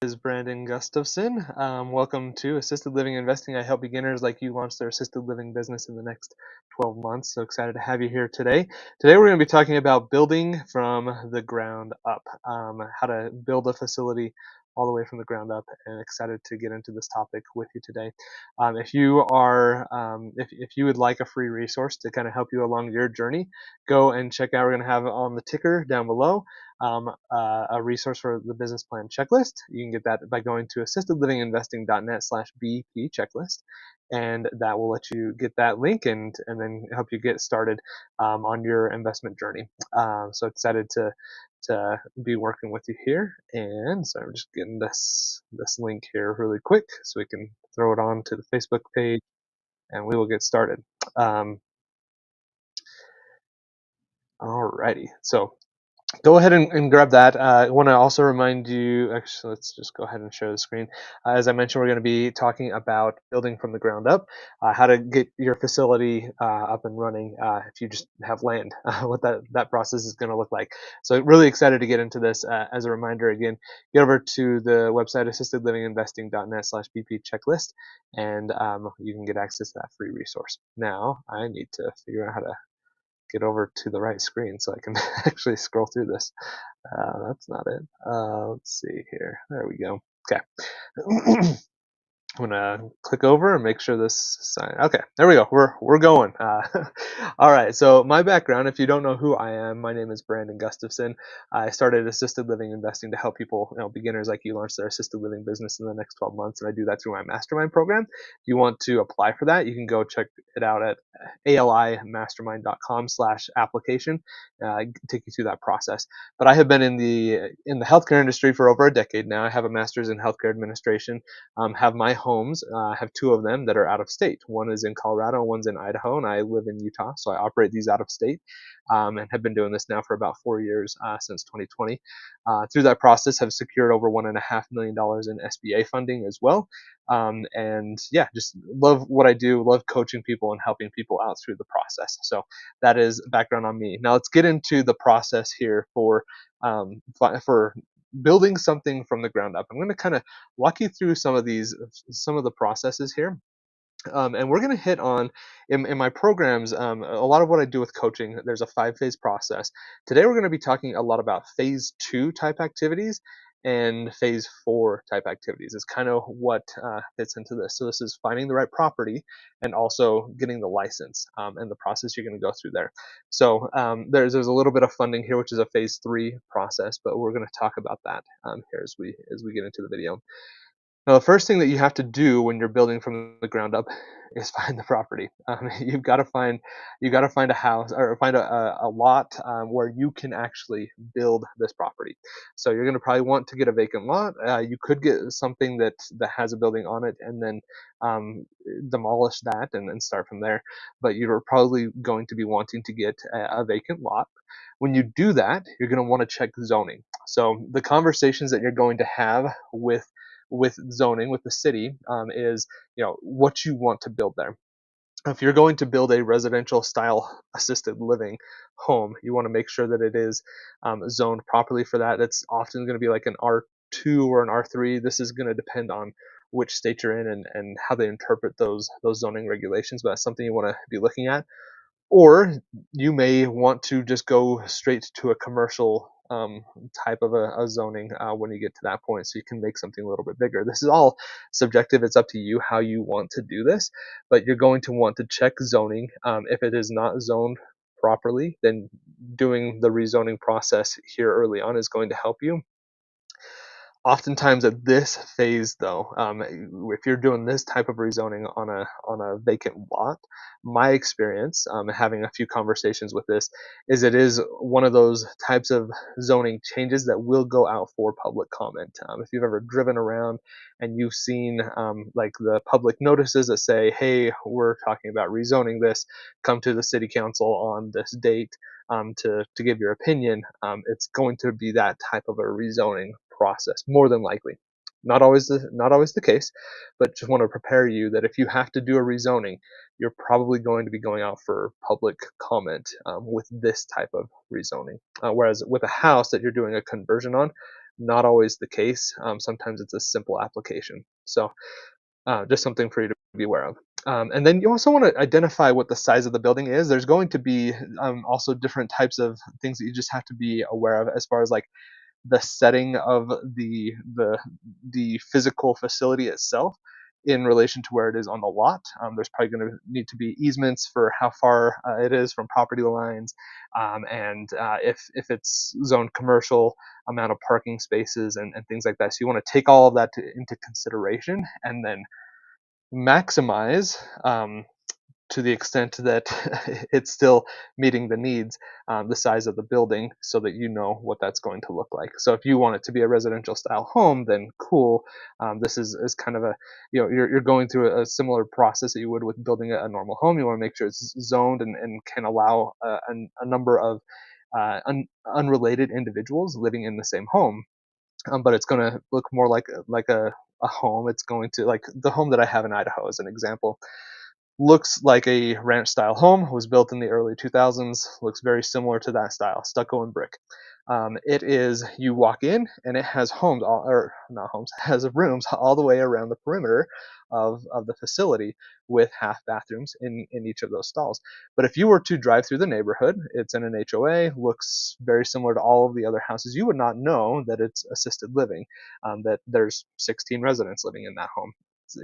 Is Brandon Gustafson. Welcome to Assisted Living Investing. I help beginners like you launch their assisted living business in the next 12 months. So excited to have you here today. Today we're going to be talking about building from the ground up, how to build a facility all the way from the ground up, and excited to get into this topic with you today. If you would like a free resource to kind of help you along your journey, go and check out. We're going to have on the ticker down below a resource for the business plan checklist. You can get that by going to assistedlivinginvesting.net/BP checklist, and that will let you get that link and then help you get started on your investment journey. So excited to be working with you here. And so I'm just getting this link here really quick so we can throw it on to the Facebook page, and we will get started. Alrighty, so go ahead and grab that. I want to also remind you, actually, let's just go ahead and share the screen. As I mentioned, we're going to be talking about building from the ground up, how to get your facility up and running if you just have land, what that process is going to look like. So really excited to get into this. As a reminder, again, get over to the website assistedlivinginvesting.net/BP checklist, and you can get access to that free resource. Now, I need to figure out how to get over to the right screen so I can actually scroll through this. That's not it. Let's see here. There we go. Okay. I'm gonna click over and make sure this sign. Okay, there we go. We're going. All right. So my background, if you don't know who I am, my name is Brandon Gustafson. I started assisted living investing to help people, beginners like you, launch their assisted living business in the next 12 months, and I do that through my mastermind program. If you want to apply for that, you can go check it out at alimastermind.com/application. Take you through that process. But I have been in the healthcare industry for over a decade now. I have a master's in healthcare administration. Have my homes. I have two of them that are out of state. One is in Colorado, one's in Idaho, and I live in Utah. So I operate these out of state and have been doing this now for about 4 years since 2020. Through that process, have secured over $1.5 million in SBA funding as well. And yeah, just love what I do, love coaching people and helping people out through the process. So that is background on me. Now let's get into the process here for building something from the ground up. I'm going to kind of walk you through some of the processes here. And we're going to hit on in my programs a lot of what I do with coaching. There's a 5-phase process. Today we're going to be talking a lot about phase 2 type activities and phase 4 type activities. Is kind of what fits into this. So this is finding the right property and also getting the license and the process you're going to go through there. So there's a little bit of funding here, which is a phase 3 process, but we're going to talk about that here as we get into the video. Now, the first thing that you have to do when you're building from the ground up is find the property. You've got to find a house or find a lot where you can actually build this property. So you're going to probably want to get a vacant lot. You could get something that has a building on it and then demolish that and then start from there. But you're probably going to be wanting to get a vacant lot. When you do that, you're going to want to check zoning. So the conversations that you're going to have with zoning with the city is what you want to build there. If you're going to build a residential style assisted living home, you want to make sure that it is zoned properly for that. It's often going to be like an R2 or an R3. This is going to depend on which state you're in and how they interpret those zoning regulations, but that's something you want to be looking at. Or you may want to just go straight to a commercial type of a zoning when you get to that point, so you can make something a little bit bigger. This is all subjective. It's up to you how you want to do this, but you're going to want to check zoning. If it is not zoned properly, then doing the rezoning process here early on is going to help you. Oftentimes at this phase, though, if you're doing this type of rezoning on a vacant lot, my experience, having a few conversations with this, is it is one of those types of zoning changes that will go out for public comment. If you've ever driven around and you've seen like the public notices that say, "Hey, we're talking about rezoning this. Come to the city council on this date." To give your opinion, it's going to be that type of a rezoning process, more than likely. Not always the case, but just want to prepare you that if you have to do a rezoning, you're probably going to be going out for public comment with this type of rezoning. Whereas with a house that you're doing a conversion on, Not always the case. Sometimes it's a simple application. So just something for you to be aware of. And then you also want to identify what the size of the building is. There's going to be also different types of things that you just have to be aware of as far as like the setting of the physical facility itself in relation to where it is on the lot. There's probably going to need to be easements for how far it is from property lines, and if it's zoned commercial, amount of parking spaces and things like that. So you want to take all of that into consideration and then maximize to the extent that it's still meeting the needs, the size of the building, so that you know what that's going to look like. So if you want it to be a residential style home, then cool. This is kind of a, you're going through a similar process that you would with building a normal home. You want to make sure it's zoned and can allow a number of unrelated individuals living in the same home. But it's going to look more like a home. It's going to, like the home that I have in Idaho as an example, looks like a ranch style home, was built in the early 2000s, looks very similar to that style, stucco and brick. It is, you walk in and it has homes, or not homes, has rooms all the way around the perimeter of the facility with half bathrooms in each of those stalls. But if you were to drive through the neighborhood, it's in an HOA, looks very similar to all of the other houses. You would not know that it's assisted living, that there's 16 residents living in that home. It's,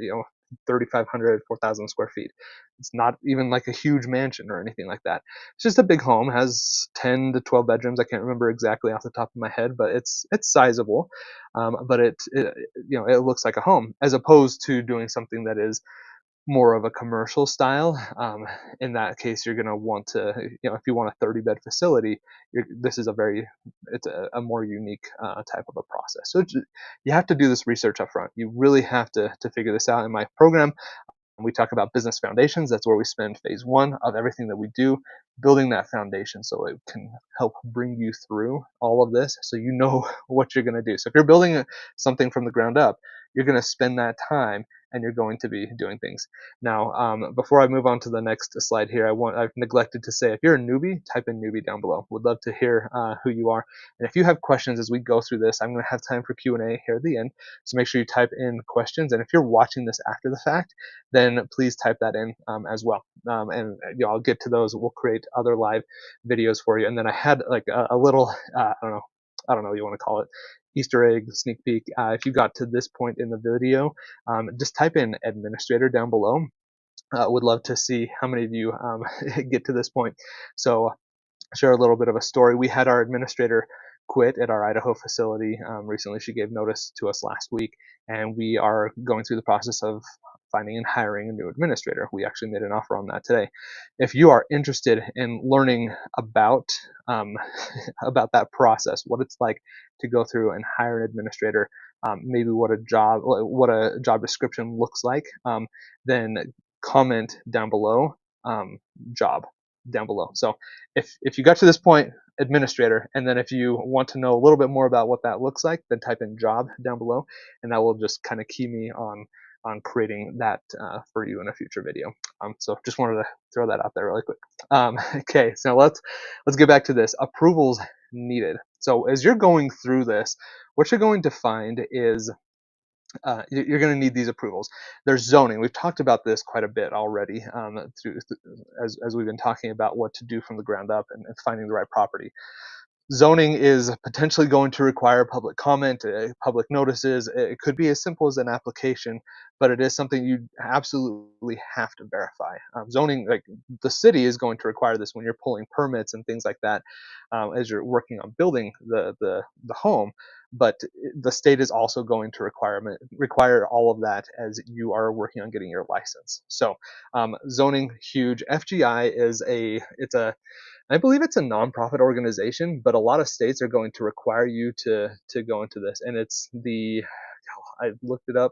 3,500, 4,000 square feet. It's not even like a huge mansion or anything like that. It's just a big home, has 10 to 12 bedrooms. I can't remember exactly off the top of my head, but it's sizable. But it looks like a home, as opposed to doing something that is more of a commercial style. In that case, you're going to want to, if you want a 30-bed facility, this is it's a more unique type of a process. So you have to do this research up front. You really have to figure this out. In my program, we talk about business foundations. That's where we spend phase one of everything that we do, building that foundation so it can help bring you through all of this so you know what you're going to do. So if you're building something from the ground up, you're going to spend that time and you're going to be doing things. Now, before I move on to the next slide here, I've neglected to say, if you're a newbie, type in newbie down below. Would love to hear who you are. And if you have questions as we go through this, I'm going to have time for Q&A here at the end. So make sure you type in questions. And if you're watching this after the fact, then please type that in as well. And I'll get to those. We'll create other live videos for you. And then I had like a little, I don't know what you want to call it, Easter egg, sneak peek. If you got to this point in the video, just type in administrator down below. Would love to see how many of you get to this point. So share a little bit of a story. We had our administrator quit at our Idaho facility recently. She gave notice to us last week, and we are going through the process of finding and hiring a new administrator. We actually made an offer on that today. If you are interested in learning about about that process, what it's like to go through and hire an administrator, maybe what a job description looks like, then comment down below, job down below. So if you got to this point, administrator, and then if you want to know a little bit more about what that looks like, then type in job down below, and that will just kind of key me on creating that for you in a future video. So just wanted to throw that out there really quick. Okay, so let's get back to this. Approvals needed. So as you're going through this, what you're going to find is you're going to need these approvals. There's zoning. We've talked about this quite a bit already as we've been talking about what to do from the ground up and finding the right property. Zoning is potentially going to require public comment, public notices. It could be as simple as an application, but it is something you absolutely have to verify. Zoning, like the city, is going to require this when you're pulling permits and things like that, as you're working on building the home. But the state is also going to require all of that as you are working on getting your license. So zoning, huge. FGI is I believe it's a nonprofit organization, but a lot of states are going to require you to go into this. And I looked it up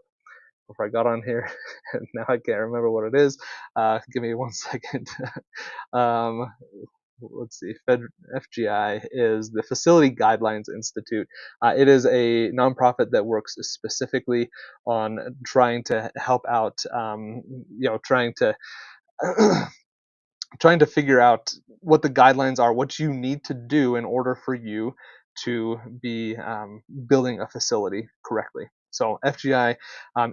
before I got on here, and now I can't remember what it is. Give me 1 second. um, let's see. FGI is the Facility Guidelines Institute. It is a nonprofit that works specifically on trying to help out, trying to trying to figure out what the guidelines are, what you need to do in order for you to be building a facility correctly. So FGI,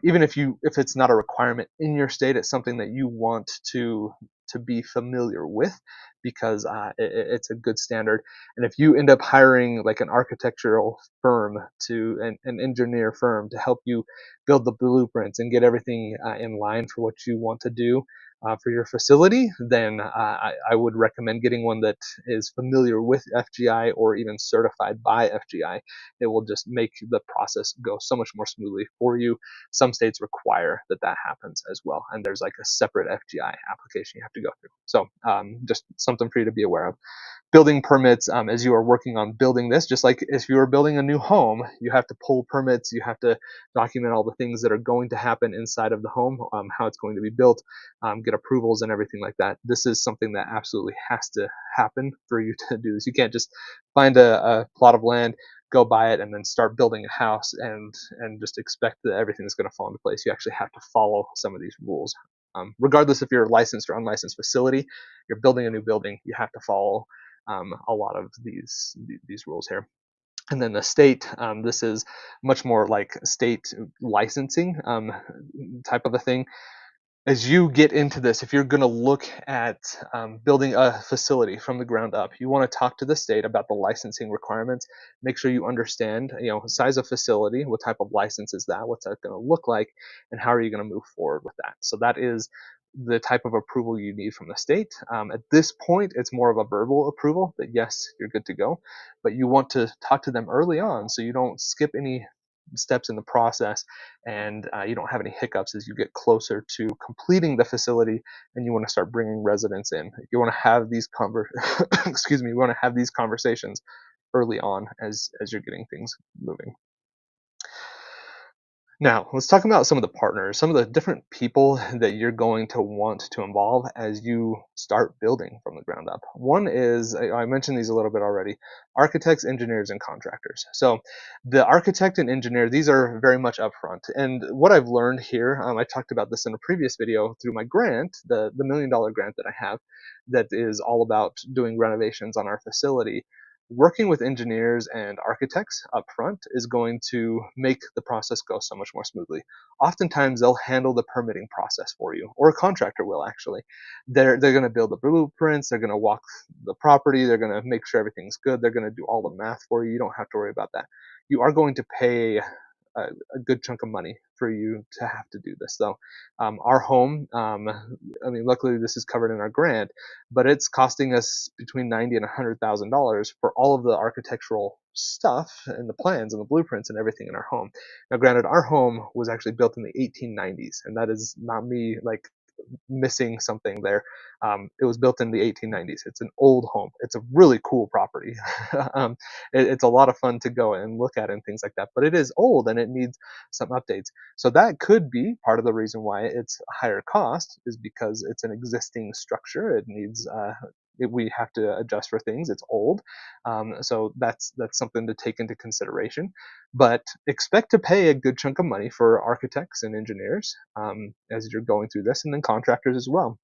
even if it's not a requirement in your state, it's something that you want to be familiar with because it's a good standard. And if you end up hiring like an architectural firm an engineer firm to help you build the blueprints and get everything in line for what you want to do for your facility, then I would recommend getting one that is familiar with FGI or even certified by FGI. It will just make the process go so much more smoothly for you. Some states require that happens as well, and there's like a separate FGI application you have to go through. So just something for you to be aware of. Building permits as you are working on building this, just like if you are building a new home, you have to pull permits, you have to document all the things that are going to happen inside of the home, how it's going to be built, get approvals and everything like that. This is something that absolutely has to happen for you to do this. You can't just find a plot of land, go buy it, and then start building a house and just expect that everything is going to fall into place. You actually have to follow some of these rules. Regardless if you're a licensed or unlicensed facility, you're building a new building, you have to follow a lot of these rules here. And then the state, this is much more like state licensing type of a thing. As you get into this, if you're going to look at building a facility from the ground up, you want to talk to the state about the licensing requirements. Make sure you understand, size of facility, what type of license is that, what's that going to look like, and how are you going to move forward with that. So that is the type of approval you need from the state. At this point, it's more of a verbal approval that yes, you're good to go, but you want to talk to them early on so you don't skip any steps in the process and you don't have any hiccups as you get closer to completing the facility and you want to start bringing residents in. You want to have these excuse me, you want to have these conversations early on as you're getting things moving. Now, let's talk about some of the partners, some of the different people that you're going to want to involve as you start building from the ground up. One is, I mentioned these a little bit already, architects, engineers, and contractors. So the architect and engineer, these are very much upfront. And what I've learned here, I talked about this in a previous video through my grant, the $1 million grant that I have, that is all about doing renovations on our facility. Working with engineers and architects up front is going to make the process go so much more smoothly. Oftentimes they'll handle the permitting process for you, or a contractor will actually. They're going to build the blueprints, they're going to walk the property, they're going to make sure everything's good, they're going to do all the math for you. You don't have to worry about that. You are going to pay a good chunk of money for you to have to do this. So our home, luckily this is covered in our grant, but it's costing us between $90,000 and $100,000 for all of the architectural stuff and the plans and the blueprints and everything in our home. Now, granted, our home was actually built in the 1890s, and that is not me like missing something there. It was built in the 1890s. It's an old home. It's a really cool property. It's a lot of fun to go and look at and things like that, but it is old and it needs some updates. So that could be part of the reason why it's a higher cost, is because it's an existing structure. It needs we have to adjust for things. It's old, so that's something to take into consideration. But expect to pay a good chunk of money for architects and engineers as you're going through this, and then contractors as well.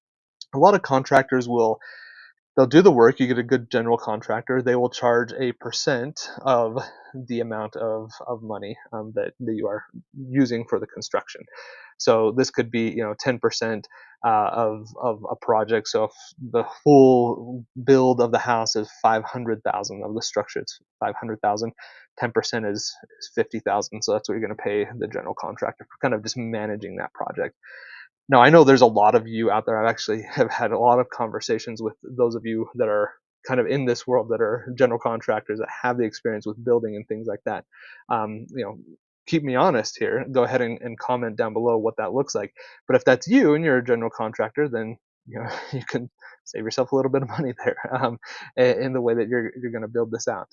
A lot of contractors they'll do the work. You get a good general contractor. They will charge a percent of the amount of money that you are using for the construction. So this could be 10% of a project. So if the full build of the house is 500,000, of the structure it's 500,000, 10% is 50,000. So that's what you're going to pay the general contractor for kind of just managing that project. Now, I know there's a lot of you out there. I actually have had a lot of conversations with those of you that are kind of in this world, that are general contractors, that have the experience with building and things like that. Keep me honest here. Go ahead and comment down below what that looks like. But if that's you and you're a general contractor, then you can save yourself a little bit of money there in the way that you're going to build this out.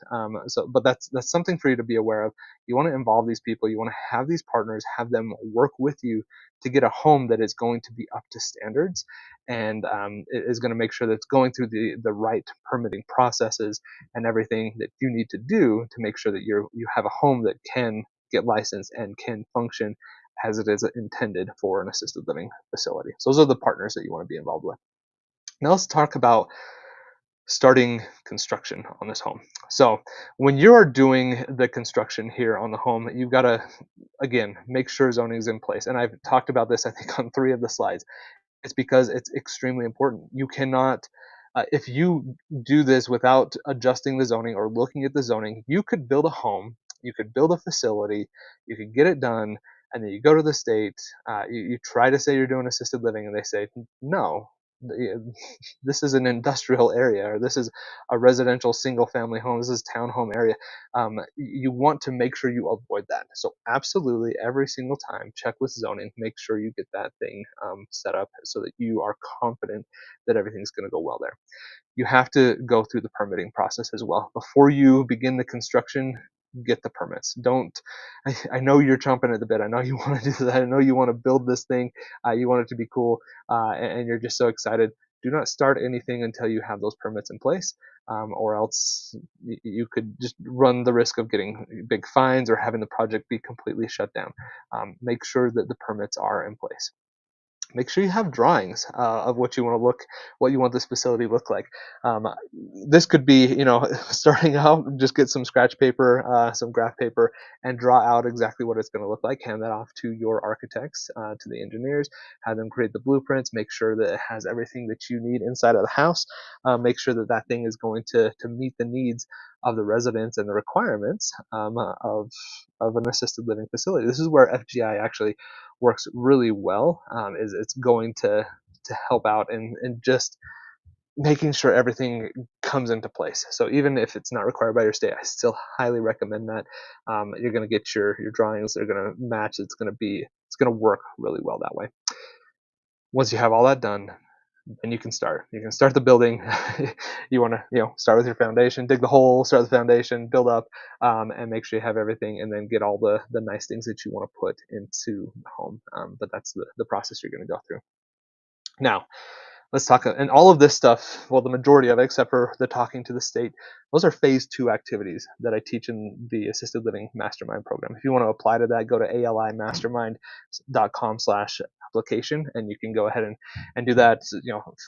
But that's something for you to be aware of. You want to involve these people. You want to have these partners, have them work with you to get a home that is going to be up to standards, and it is going to make sure that it's going through the right permitting processes and everything that you need to do to make sure that you have a home that can get licensed and can function as it is intended for an assisted living facility. So those are the partners that you want to be involved with. Now let's talk about starting construction on this home. So when you're doing the construction here on the home, you've got to, again, make sure zoning is in place. And I've talked about this, I think, on 3 of the slides. It's because it's extremely important. You cannot, if you do this without adjusting the zoning or looking at the zoning, you could build a home, you could build a facility, you could get it done, and then you go to the state, you try to say you're doing assisted living, and they say, no, this is an industrial area, or this is a residential single family home, this is townhome area. You want to make sure you avoid that. So absolutely every single time, check with zoning, make sure you get that thing set up so that you are confident that everything's going to go well there. You have to go through the permitting process as well. Before you begin the construction, get the permits. Don't, I know you're chomping at the bit. I know you want to do that. I know you want to build this thing. You want it to be cool, and you're just so excited. Do not start anything until you have those permits in place, or else you could just run the risk of getting big fines or having the project be completely shut down. Make sure that the permits are in place. Make sure you have drawings of what you want to look, what you want this facility to look like. Um, this could be, starting out, just get some scratch paper, some graph paper, and draw out exactly what it's going to look like. Hand that off to your architects, to the engineers, have them create the blueprints, make sure that it has everything that you need inside of the house, make sure that that thing is going to meet the needs of the residents and the requirements of an assisted living facility. This is where FGI actually works really well. Is it's going to help out in just making sure everything comes into place. So even if it's not required by your state, I still highly recommend that. You're going to get your drawings. They're going to match. It's going to work really well that way. Once you have all that done, then you can start. You can start the building. You want to, start with your foundation, dig the hole, start the foundation, build up, and make sure you have everything, and then get all the nice things that you want to put into the home. But that's the process you're going to go through. Now, let's talk. And all of this stuff, well, the majority of it, except for the talking to the state, those are phase 2 activities that I teach in the assisted living mastermind program. If you want to apply to that, go to alimastermind.com/application, and you can go ahead and do that,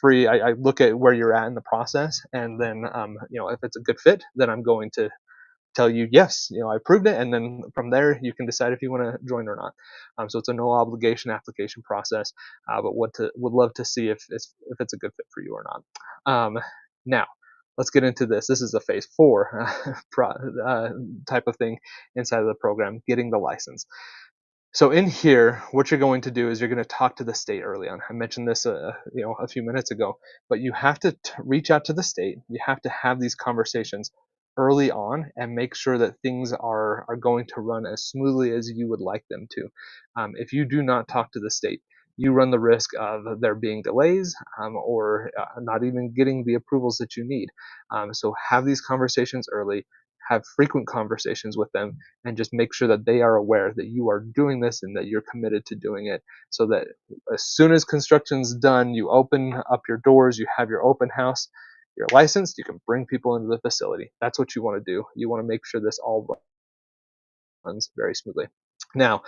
free. I look at where you're at in the process, and then, if it's a good fit, then I'm going to tell you, yes, I approved it, and then from there you can decide if you want to join or not. So it's a no obligation application process, but would love to see if it's a good fit for you or not. Now let's get into this. This is a phase 4 type of thing inside of the program, getting the license. So in here, what you're going to do is you're going to talk to the state early on. I mentioned this, a few minutes ago, but you have to reach out to the state. You have to have these conversations early on and make sure that things are going to run as smoothly as you would like them to. If you do not talk to the state, you run the risk of there being delays, or not even getting the approvals that you need. So have these conversations early, have frequent conversations with them, and just make sure that they are aware that you are doing this and that you're committed to doing it, so that as soon as construction's done, you open up your doors, you have your open house, you're licensed, you can bring people into the facility. That's what you want to do. You want to make sure this all runs very smoothly. Now,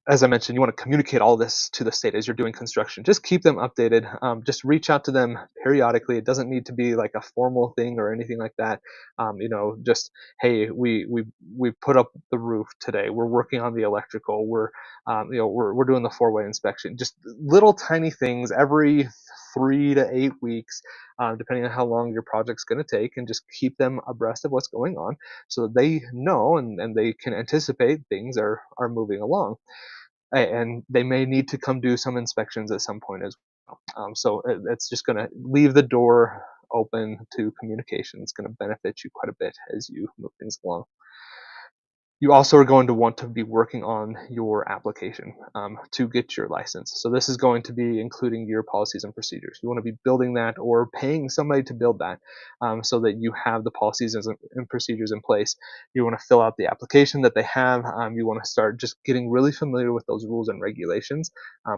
as I mentioned, you want to communicate all this to the state as you're doing construction. Just keep them updated. Just reach out to them periodically. It doesn't need to be like a formal thing or anything like that. Just, hey, we put up the roof today. We're working on the electrical. We're doing the 4-way inspection. Just little tiny things every 3 to 8 weeks, depending on how long your project's going to take, and just keep them abreast of what's going on so that they know and they can anticipate things are moving along. And they may need to come do some inspections at some point as well. So it's just going to leave the door open to communication. It's going to benefit you quite a bit as you move things along. You also are going to want to be working on your application to get your license. So this is going to be including your policies and procedures. You want to be building that or paying somebody to build that, so that you have the policies and procedures in place. You want to fill out the application that they have. You want to start just getting really familiar with those rules and regulations,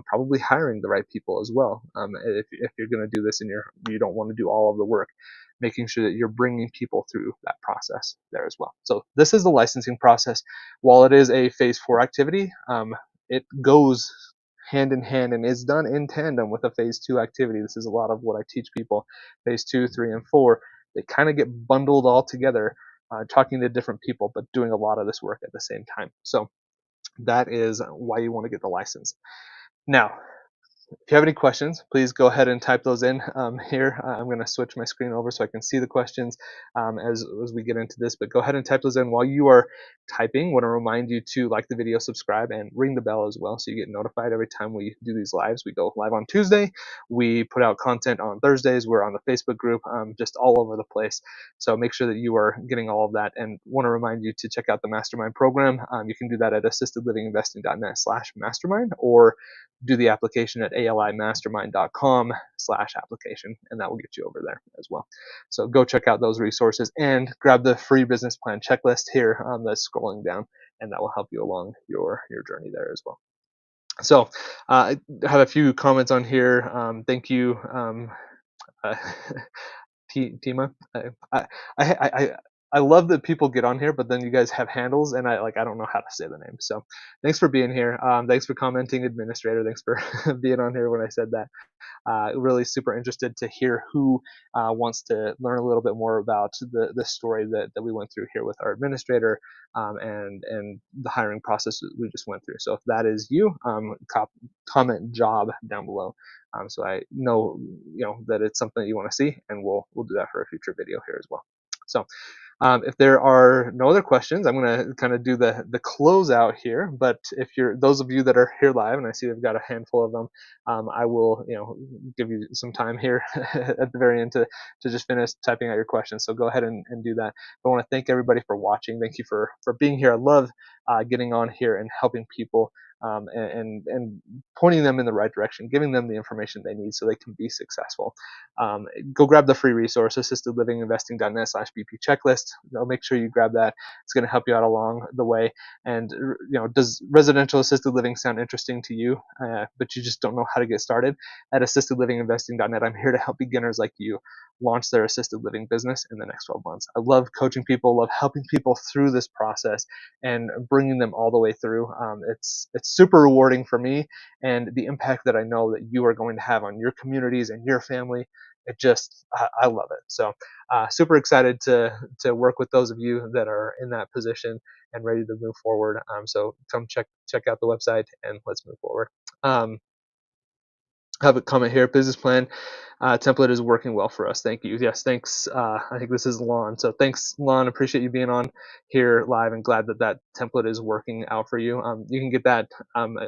probably hiring the right people as well. If you're going to do this and you don't want to do all of the work, making sure that you're bringing people through that process there as well. So this is the licensing process. While it is a phase 4 activity, it goes hand in hand and is done in tandem with a phase 2 activity. This is a lot of what I teach people. Phase 2, 3, and 4, they kind of get bundled all together, talking to different people, but doing a lot of this work at the same time. So that is why you want to get the license. Now, if you have any questions, please go ahead and type those in here. I'm going to switch my screen over so I can see the questions as we get into this, but go ahead and type those in. While you are typing, I want to remind you to like the video, subscribe, and ring the bell as well so you get notified every time we do these lives. We go live on Tuesday. We put out content on Thursdays. We're on the Facebook group, just all over the place. So make sure that you are getting all of that, and want to remind you to check out the Mastermind program. You can do that at assistedlivinginvesting.net/mastermind, or do the application at alimastermind.com/application, and that will get you over there as well. So go check out those resources and grab the free business plan checklist here that's scrolling down, and that will help you along your journey there as well. So I have a few comments on here. Thank you, uh, Tima. I love that people get on here, but then you guys have handles, and I don't know how to say the name. So thanks for being here. Thanks for commenting, administrator. Thanks for being on here when I said that. Really super interested to hear who wants to learn a little bit more about the story that we went through here with our administrator, and the hiring process that we just went through. So if that is you, comment job down below, so I know that it's something that you want to see, and we'll do that for a future video here as well. So if there are no other questions, I'm going to kind of do the closeout here. But if you're those of you that are here live, and I see they've got a handful of them, I will give you some time here at the very end to just finish typing out your questions. So go ahead and do that. I want to thank everybody for watching. Thank you for being here. I love getting on here and helping people. And pointing them in the right direction, giving them the information they need so they can be successful. Go grab the free resource, assistedlivinginvesting.net/BP checklist. Make sure you grab that. It's going to help you out along the way. And does residential assisted living sound interesting to you, but you just don't know how to get started? At assistedlivinginvesting.net, I'm here to help beginners like you launch their assisted living business in the next 12 months. I love coaching people, love helping people through this process and bringing them all the way through. It's super rewarding for me, and the impact that I know that you are going to have on your communities and your family, I love it. So super excited to work with those of you that are in that position and ready to move forward. So come check out the website and let's move forward. Have a comment here. Business plan template is working well for us. Thank you. Yes, thanks. I think this is Lon. So thanks, Lon. Appreciate you being on here live, and glad that template is working out for you. You can get that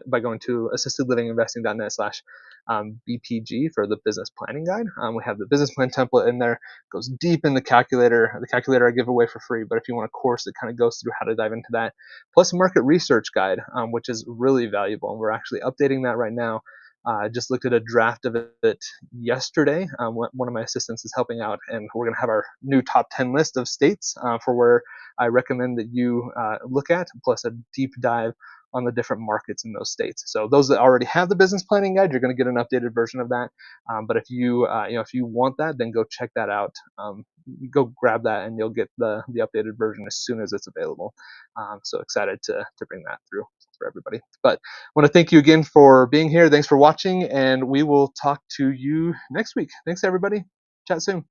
by going to assistedlivinginvesting.net/BPG for the business planning guide. We have the business plan template in there. It goes deep in the calculator. The calculator I give away for free, but if you want a course that kind of goes through how to dive into that, plus a market research guide, which is really valuable. And we're actually updating that right now. I just looked at a draft of it yesterday. One of my assistants is helping out, and we're going to have our new top 10 list of states for where I recommend that you look at, plus a deep dive on the different markets in those states. So those that already have the business planning guide, you're going to get an updated version of that. But if you if you want that, then go check that out. Go grab that, and you'll get the updated version as soon as it's available. So excited to bring that through for everybody. But I want to thank you again for being here. Thanks for watching, and we will talk to you next week. Thanks, everybody. Chat soon.